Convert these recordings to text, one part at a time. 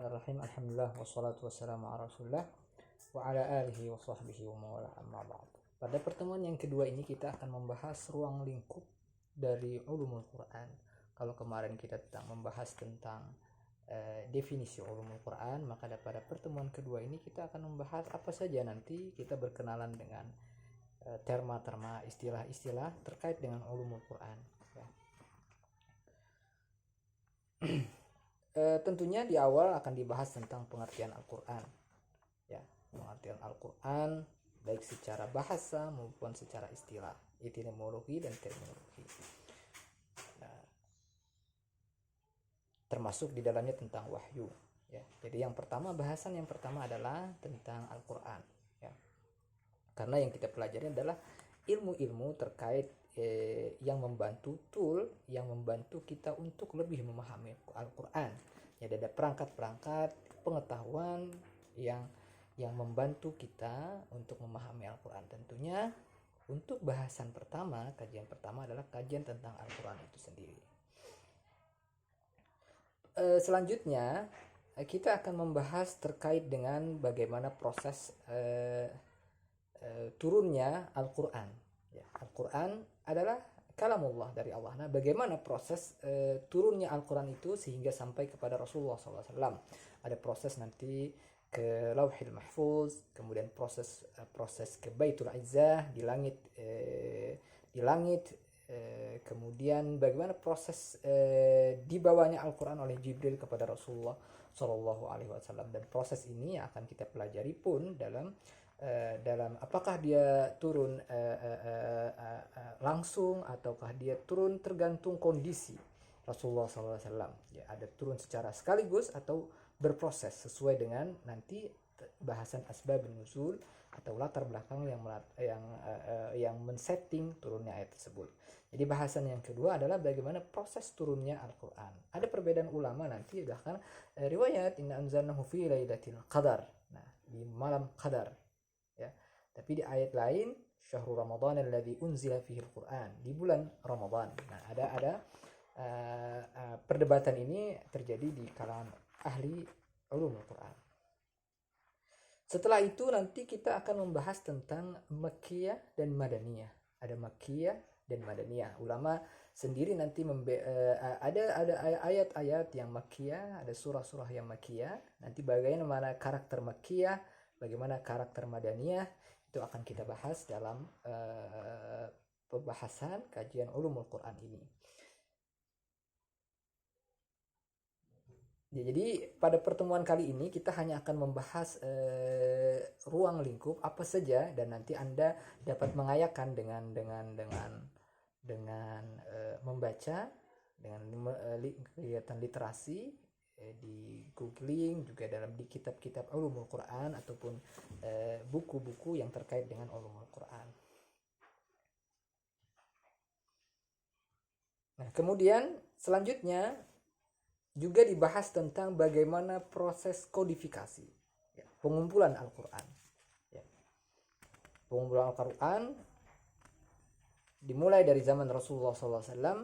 Bismillahirrahmanirrahim. Alhamdulillah wassalatu wassalamu ala Rasulillah wa ala alihi wa sahbihi wa mawala amma ba'd. Pada pertemuan yang kedua ini kita akan membahas ruang lingkup dari ulumul Quran. Kalau kemarin kita membahas tentang definisi ulumul Quran, maka pada pertemuan kedua ini kita akan membahas apa saja nanti kita berkenalan dengan terma-terma, istilah-istilah terkait dengan ulumul Quran. Ya. Tentunya di awal akan dibahas tentang pengertian Al-Quran, ya, pengertian Al-Quran baik secara bahasa maupun secara istilah, etimologi dan terminologi. Nah, termasuk di dalamnya tentang wahyu. Ya, jadi bahasan yang pertama adalah tentang Al-Quran. Ya, karena yang kita pelajari adalah ilmu-ilmu terkait yang membantu yang membantu kita untuk lebih memahami Al-Quran. Jadi ada perangkat-perangkat pengetahuan yang membantu kita untuk memahami Al-Quran. Tentunya untuk bahasan pertama, kajian pertama adalah kajian tentang Al-Quran itu sendiri. Selanjutnya kita akan membahas terkait dengan bagaimana proses turunnya Al-Quran. Ya, Al-Quran adalah kalamullah dari Allah. Nah, bagaimana proses turunnya Al-Quran itu sehingga sampai kepada Rasulullah SAW? Ada proses nanti ke Lauhil Mahfuz, kemudian proses ke Baitul Izzah di langit, kemudian bagaimana proses dibawanya Al-Quran oleh Jibril kepada Rasulullah SAW, dan proses ini akan kita pelajari pun dalam apakah dia turun langsung ataukah dia turun tergantung kondisi Rasulullah SAW. Ya, ada turun secara sekaligus atau berproses sesuai dengan nanti bahasan asbabun nuzul atau latar belakang yang men-setting turunnya ayat tersebut. Jadi bahasan yang kedua adalah bagaimana proses turunnya Al-Quran. Ada perbedaan ulama nanti, bahkan riwayat inna anzalnahu fi lailatul qadar. Nah, di malam qadar. Ya. Tapi di ayat lain syahrul ramadhan alladzi unzila fihi al-Qur'an, di bulan Ramadan. Nah, ada perdebatan ini terjadi di kalangan ahli ulumul Quran. Setelah itu nanti kita akan membahas tentang Makkiyah dan Madaniyah. Ada Makkiyah dan Madaniyah. Ulama sendiri nanti ada ayat-ayat yang Makkiyah, ada surah-surah yang Makkiyah. Nanti bagaimana karakter Makkiyah, bagaimana karakter Madaniyah, itu akan kita bahas dalam pembahasan kajian ulumul Quran ini. Jadi pada pertemuan kali ini kita hanya akan membahas ruang lingkup apa saja, dan nanti Anda dapat mengayakan dengan membaca, dengan kegiatan literasi di googling, juga di kitab-kitab ulumul Quran ataupun buku-buku yang terkait dengan ulumul Quran. Nah, kemudian selanjutnya juga dibahas tentang bagaimana proses kodifikasi, ya, pengumpulan Al-Quran. Ya. Pengumpulan Al-Quran dimulai dari zaman Rasulullah SAW,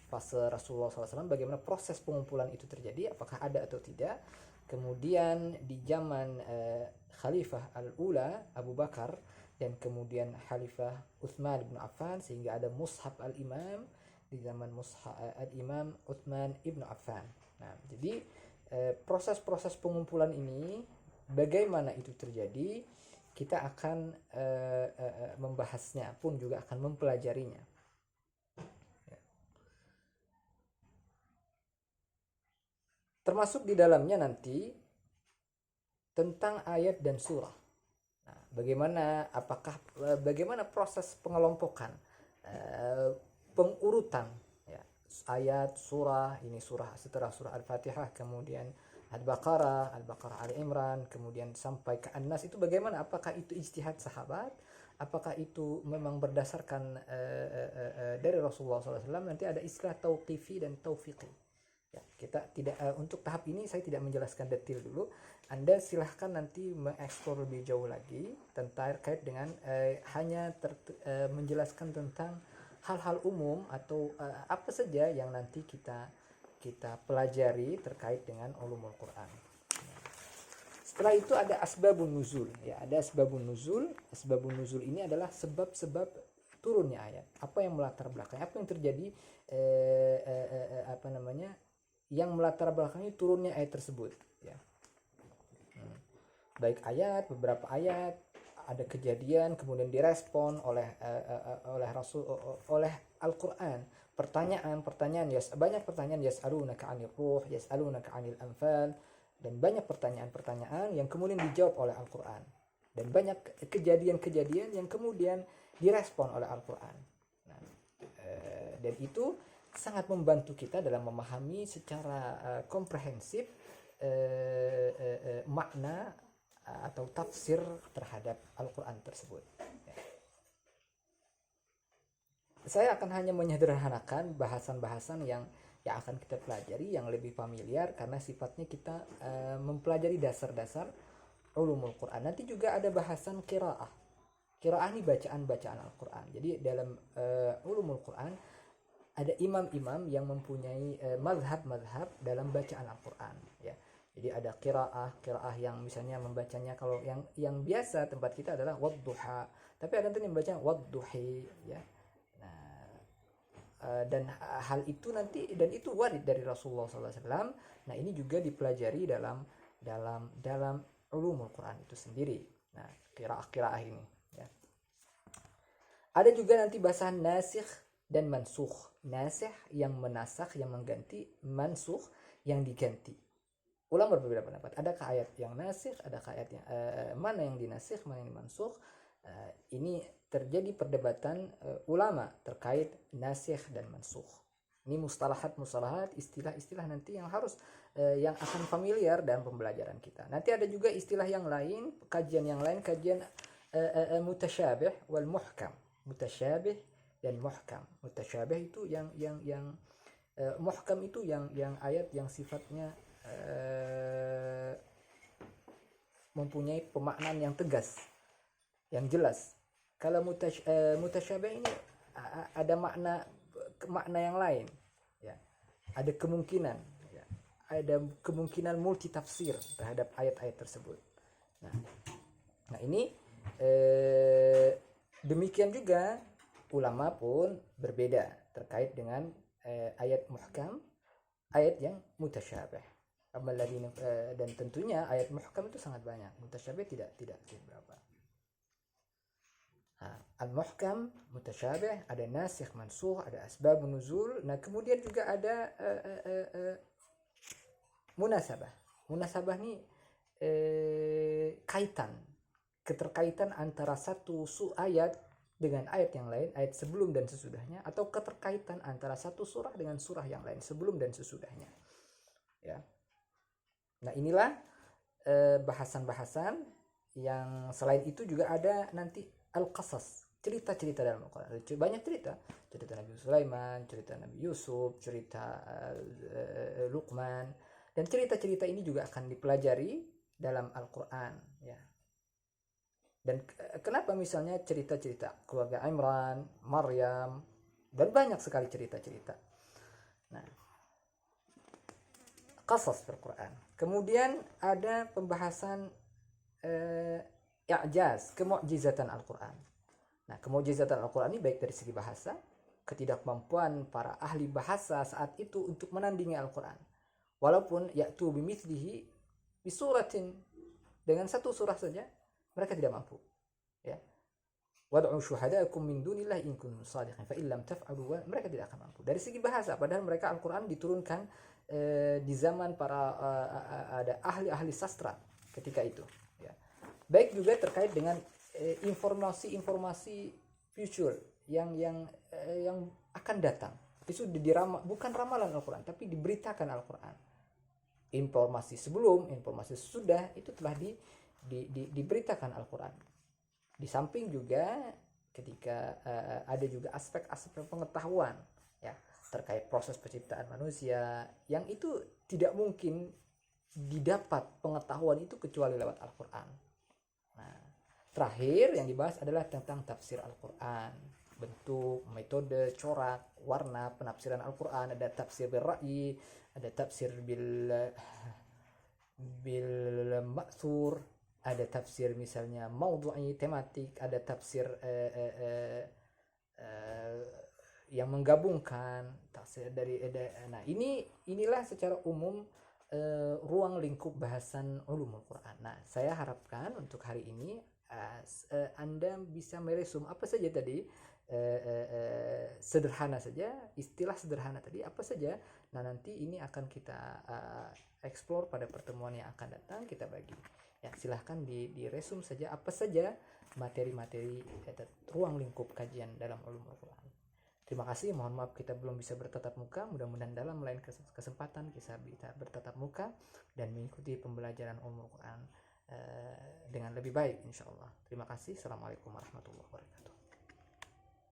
fase Rasulullah SAW, bagaimana proses pengumpulan itu terjadi, apakah ada atau tidak. Kemudian di zaman Khalifah Al-Ula Abu Bakar, dan kemudian Khalifah Utsman bin Affan, sehingga ada Mushaf Al-Imam di zaman Al-Imam Utsman ibn Affan. Nah, jadi proses-proses pengumpulan ini bagaimana itu terjadi, kita akan membahasnya pun juga akan mempelajarinya. Ya. Termasuk di dalamnya nanti tentang ayat dan surah. Nah, bagaimana proses pengelompokan, pengurutan, ya, ayat surah, ini surah setelah surah Al-Fatihah, kemudian Al-Baqarah, Al-Imran, kemudian sampai ke An-Nas, itu bagaimana, apakah itu ijtihad sahabat, apakah itu memang berdasarkan dari Rasulullah SAW. Nanti ada istilah tauqifi dan taufiqi. Ya, kita tidak untuk tahap ini saya tidak menjelaskan detail dulu. Anda silahkan nanti mengeksplor lebih jauh lagi terkait dengan hanya menjelaskan tentang hal-hal umum atau apa saja yang nanti kita pelajari terkait dengan ulumul Quran. Setelah itu ada asbabun nuzul, ya, ada asbabun nuzul. Asbabun nuzul ini adalah sebab-sebab turunnya ayat. Apa yang melatar belakang? Apa yang terjadi apa namanya? Yang melatar belakangi turunnya ayat tersebut, ya. Baik ayat, beberapa ayat, ada kejadian kemudian direspon oleh Rasul, oleh Al-Qur'an. Pertanyaan-pertanyaan, banyak pertanyaan, yas'alunaka 'anil ruh, yas'alunaka 'anil anfal, dan banyak pertanyaan-pertanyaan yang kemudian dijawab oleh Al-Qur'an, dan banyak kejadian-kejadian yang kemudian direspon oleh Al-Qur'an. Nah, dan itu sangat membantu kita dalam memahami secara komprehensif makna atau tafsir terhadap Al-Quran tersebut. Ya. Saya akan hanya menyederhanakan bahasan-bahasan yang akan kita pelajari, yang lebih familiar, karena sifatnya kita mempelajari dasar-dasar ulumul Quran. Nanti juga ada bahasan qiraah. Qiraah ini bacaan-bacaan Al-Quran. Jadi dalam ulumul Quran ada imam-imam yang mempunyai mazhab-mazhab dalam bacaan Al-Quran, ya. Jadi ada qiraah yang misalnya membacanya, kalau yang biasa tempat kita adalah wadduha, tapi ada yang membaca wadduhi, ya. Nah, dan hal itu nanti, dan itu warid dari Rasulullah SAW. Nah, ini juga dipelajari dalam ulumul Quran itu sendiri. Nah, qiraah ini, ya. Ada juga nanti bahasan nasikh dan mansukh. Nasikh yang menasakh, yang mengganti, mansukh yang diganti. Ulama berbeda pendapat. Adakah ayat yang nasikh, adakah ayat yang mana yang dinasikh, mana yang dimansukh? Ini terjadi perdebatan ulama terkait nasikh dan mansukh. Ini mustalahat, istilah-istilah nanti yang harus yang akan familiar dalam pembelajaran kita. Nanti ada juga istilah yang lain, kajian yang lain, kajian mutasyabih wal muhkam. Mutasyabih dan muhkam. Mutasyabih itu yang muhkam itu yang ayat yang sifatnya mempunyai pemaknaan yang tegas, yang jelas. Kalau mutasyabih ini ada makna yang lain, ya. Ada kemungkinan, ya. Ada kemungkinan multi tafsir terhadap ayat-ayat tersebut. Nah ini demikian juga ulama pun berbeda terkait dengan ayat muhkam, ayat yang mutasyabih. Dan tentunya ayat muhkam itu sangat banyak, mutasyabih tidak berapa. Al-muhkam, mutasyabih, ada nasikh, mansukh, ada asbab nuzul. Nah, kemudian juga ada munasabah. Munasabah ini keterkaitan antara satu ayat dengan ayat yang lain, ayat sebelum dan sesudahnya, atau keterkaitan antara satu surah dengan surah yang lain sebelum dan sesudahnya, ya. Nah, inilah bahasan-bahasan yang selain itu juga ada nanti al-qasas, cerita-cerita dalam Al-Quran. Banyak cerita Nabi Sulaiman, cerita Nabi Yusuf, cerita Luqman, dan cerita-cerita ini juga akan dipelajari dalam Al-Quran, ya. Dan kenapa misalnya cerita-cerita keluarga Imran, Maryam, dan banyak sekali cerita-cerita. Nah, qasas Al-Quran. Kemudian ada pembahasan i'jaz, kemu'jizatan Al-Quran. Nah, kemu'jizatan Al-Quran ini baik dari segi bahasa, ketidakmampuan para ahli bahasa saat itu untuk menandingi Al-Quran. Walaupun ya'tu bimithlihi bisuratin, dengan satu surah saja mereka tidak mampu, ya. Wad'u syuhada'akum min dunillahi in kuntum shadiqin fa illam taf'alu, mereka tidak akan mampu. Dari segi bahasa, padahal mereka Al-Quran diturunkan di zaman para ada ahli-ahli sastra ketika itu, ya. Baik juga terkait dengan informasi future yang akan datang. Itu bukan ramalan Al-Quran, tapi diberitakan Al-Quran. Informasi sebelum, informasi sesudah itu telah diberitakan Al-Quran. Di samping juga ketika ada juga aspek-aspek pengetahuan, ya, terkait proses penciptaan manusia, yang itu tidak mungkin didapat pengetahuan itu kecuali lewat Al-Quran. Nah, terakhir yang dibahas adalah tentang tafsir Al-Quran, bentuk, metode, corak, warna penafsiran Al-Quran. Ada tafsir bil ra'yi, ada tafsir bil bil ma'thur, ada tafsir misalnya maudhu'i tematik, ada tafsir yang menggabungkan tafsir dari nah inilah secara umum ruang lingkup bahasan ulumul Quran. Nah, saya harapkan untuk hari ini Anda bisa meresum apa saja tadi, sederhana saja, istilah sederhana tadi apa saja. Nah, nanti ini akan kita explore pada pertemuan yang akan datang, kita bagi. Ya, silahkan diresum saja apa saja materi-materi ruang lingkup kajian dalam ulumul Quran. Terima kasih, mohon maaf kita belum bisa bertatap muka. Mudah-mudahan dalam lain kesempatan kita bisa bertatap muka dan mengikuti pembelajaran ulumul Quran dengan lebih baik insya Allah. Terima kasih. Assalamualaikum warahmatullahi wabarakatuh.